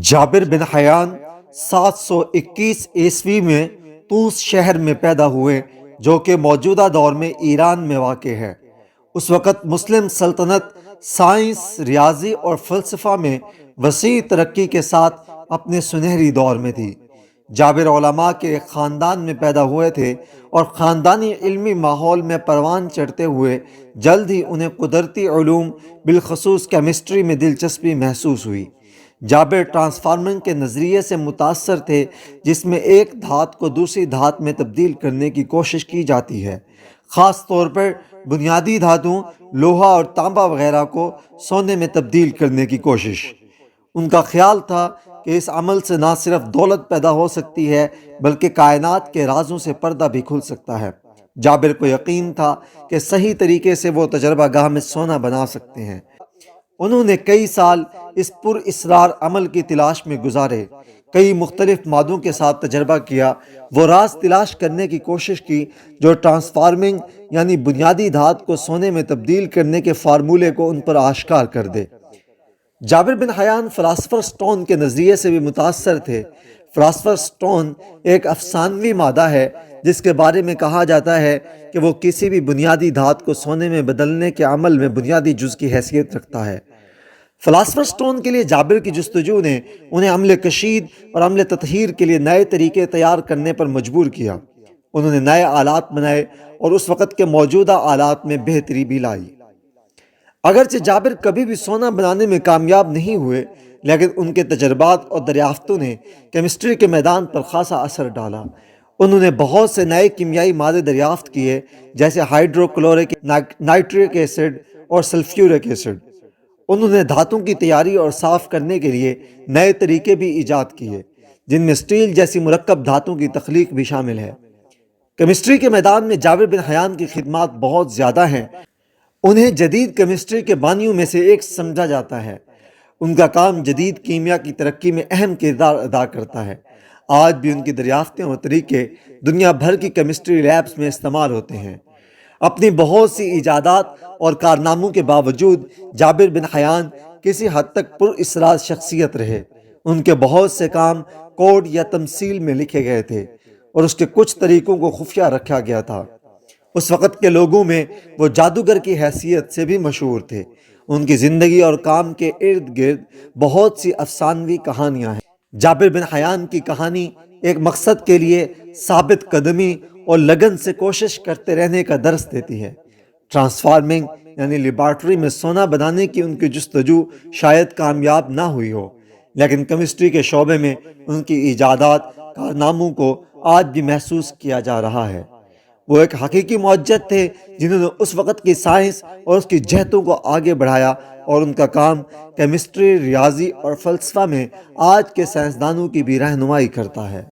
جابر بن حیان 721 عیسوی میں طوس شہر میں پیدا ہوئے جو کہ موجودہ دور میں ایران میں واقع ہے۔ اس وقت مسلم سلطنت سائنس، ریاضی اور فلسفہ میں وسیع ترقی کے ساتھ اپنے سنہری دور میں تھی۔ جابر علماء کے ایک خاندان میں پیدا ہوئے تھے اور خاندانی علمی ماحول میں پروان چڑھتے ہوئے جلد ہی انہیں قدرتی علوم بالخصوص کیمسٹری میں دلچسپی محسوس ہوئی۔ جابر ٹرانسفارمنگ کے نظریے سے متاثر تھے جس میں ایک دھات کو دوسری دھات میں تبدیل کرنے کی کوشش کی جاتی ہے، خاص طور پر بنیادی دھاتوں لوہا اور تانبا وغیرہ کو سونے میں تبدیل کرنے کی کوشش۔ ان کا خیال تھا کہ اس عمل سے نہ صرف دولت پیدا ہو سکتی ہے بلکہ کائنات کے رازوں سے پردہ بھی کھل سکتا ہے۔ جابر کو یقین تھا کہ صحیح طریقے سے وہ تجربہ گاہ میں سونا بنا سکتے ہیں۔ انہوں نے کئی سال اس پر اسرار عمل کی تلاش میں گزارے، کئی مختلف مادوں کے ساتھ تجربہ کیا، وہ راز تلاش کرنے کی کوشش کی جو ٹرانسفارمنگ یعنی بنیادی دھات کو سونے میں تبدیل کرنے کے فارمولے کو ان پر آشکار کر دے۔ جابر بن حیان فلاسفر سٹون کے نظریے سے بھی متاثر تھے۔ فلاسفر سٹون ایک افسانوی مادہ ہے جس کے بارے میں کہا جاتا ہے کہ وہ کسی بھی بنیادی دھات کو سونے میں بدلنے کے عمل میں بنیادی جز کی حیثیت رکھتا ہے۔ فلاسفر سٹون کے لیے جابر کی جستجو نے انہیں عمل کشید اور عمل تطہیر کے لیے نئے طریقے تیار کرنے پر مجبور کیا۔ انہوں نے نئے آلات بنائے اور اس وقت کے موجودہ آلات میں بہتری بھی لائی۔ اگرچہ جابر کبھی بھی سونا بنانے میں کامیاب نہیں ہوئے، لیکن ان کے تجربات اور دریافتوں نے کیمسٹری کے میدان پر خاصا اثر ڈالا۔ انہوں نے بہت سے نئے کیمیائی مادے دریافت کیے جیسے ہائیڈرو کلورک نائٹرک ایسڈ اور سلفیورک ایسڈ۔ انہوں نے دھاتوں کی تیاری اور صاف کرنے کے لیے نئے طریقے بھی ایجاد کیے جن میں اسٹیل جیسی مرکب دھاتوں کی تخلیق بھی شامل ہے۔ کیمسٹری کے میدان میں جابر بن حیان کی خدمات بہت زیادہ ہیں۔ انہیں جدید کیمسٹری کے بانیوں میں سے ایک سمجھا جاتا ہے۔ ان کا کام جدید کیمیا کی ترقی میں اہم کردار ادا کرتا ہے۔ آج بھی ان کی دریافتیں اور طریقے دنیا بھر کی کیمسٹری لیبز میں استعمال ہوتے ہیں۔ اپنی بہت سی ایجادات اور کارناموں کے باوجود جابر بن حیان کسی حد تک پر اسرار شخصیت رہے۔ ان کے بہت سے کام کوڈ یا تمثیل میں لکھے گئے تھے اور اس کے کچھ طریقوں کو خفیہ رکھا گیا تھا۔ اس وقت کے لوگوں میں وہ جادوگر کی حیثیت سے بھی مشہور تھے۔ ان کی زندگی اور کام کے ارد گرد بہت سی افسانوی کہانیاں ہیں۔ جابر بن حیان کی کہانی ایک مقصد کے لیے ثابت قدمی اور لگن سے کوشش کرتے رہنے کا درس دیتی ہے۔ ٹرانسفارمنگ یعنی لیبارٹری میں سونا بنانے کی ان کی جستجو شاید کامیاب نہ ہوئی ہو، لیکن کیمسٹری کے شعبے میں ان کی ایجادات کارناموں کو آج بھی محسوس کیا جا رہا ہے۔ وہ ایک حقیقی معجزہ تھے جنہوں نے اس وقت کی سائنس اور اس کی جہتوں کو آگے بڑھایا، اور ان کا کام کیمسٹری، ریاضی اور فلسفہ میں آج کے سائنسدانوں کی بھی رہنمائی کرتا ہے۔